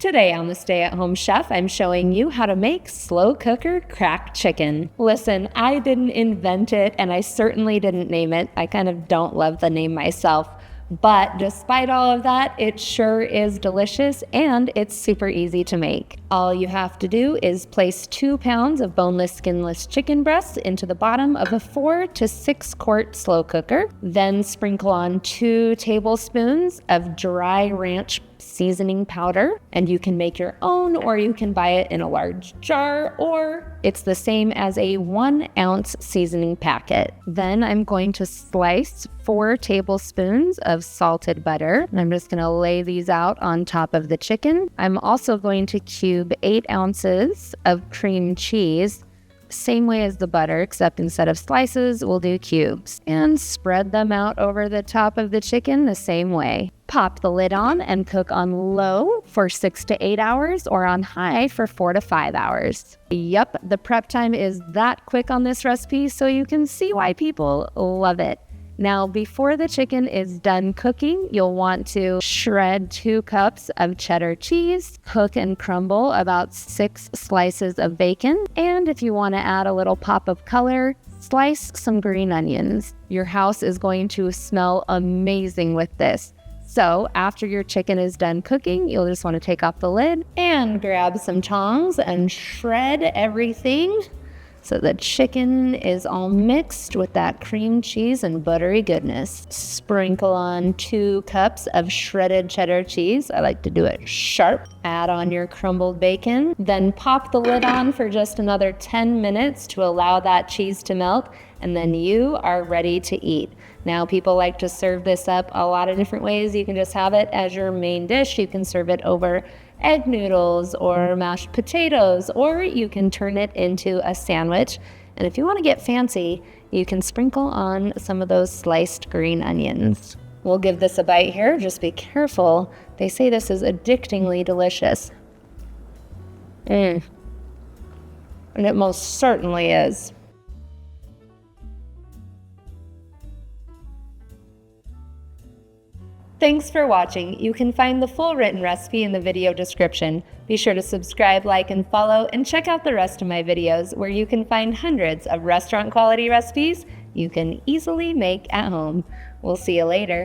Today on the Stay at Home Chef, I'm showing you how to make slow cooker cracked chicken. Listen, I didn't invent it and I certainly didn't name it. I kind of don't love the name myself. But despite all of that, it sure is delicious and it's super easy to make. All you have to do is place 2 pounds of boneless, skinless chicken breasts into the bottom of a 4 to 6 quart slow cooker. Then sprinkle on 2 tablespoons of dry ranch seasoning powder, and you can make your own or you can buy it in a large jar, or it's the same as a 1 ounce seasoning packet. Then I'm going to slice 4 tablespoons of salted butter, and I'm just going to lay these out on top of the chicken. I'm also going to cube 8 ounces of cream cheese, same way as the butter, except instead of slices, we'll do cubes, and spread them out over the top of the chicken the same way. Pop the lid on and cook on low for 6 to 8 hours or on high for 4 to 5 hours. Yep, the prep time is that quick on this recipe, so you can see why people love it. Now, before the chicken is done cooking, you'll want to shred 2 cups of cheddar cheese, cook and crumble about 6 slices of bacon, and if you want to add a little pop of color, slice some green onions. Your house is going to smell amazing with this. So after your chicken is done cooking, you'll just want to take off the lid and grab some tongs and shred everything so the chicken is all mixed with that cream cheese and buttery goodness. Sprinkle on 2 cups of shredded cheddar cheese. I like to do it sharp. Add on your crumbled bacon. Then pop the lid on for just another 10 minutes to allow that cheese to melt, and then you are ready to eat. Now, people like to serve this up a lot of different ways. You can just have it as your main dish. You can serve it over egg noodles or mashed potatoes, or you can turn it into a sandwich. And if you want to get fancy, you can sprinkle on some of those sliced green onions. We'll give this a bite here. Just be careful. They say this is addictingly delicious. And it most certainly is. Thanks for watching. You can find the full written recipe in the video description. Be sure to subscribe, like, and follow, and check out the rest of my videos where you can find hundreds of restaurant quality recipes you can easily make at home. We'll see you later.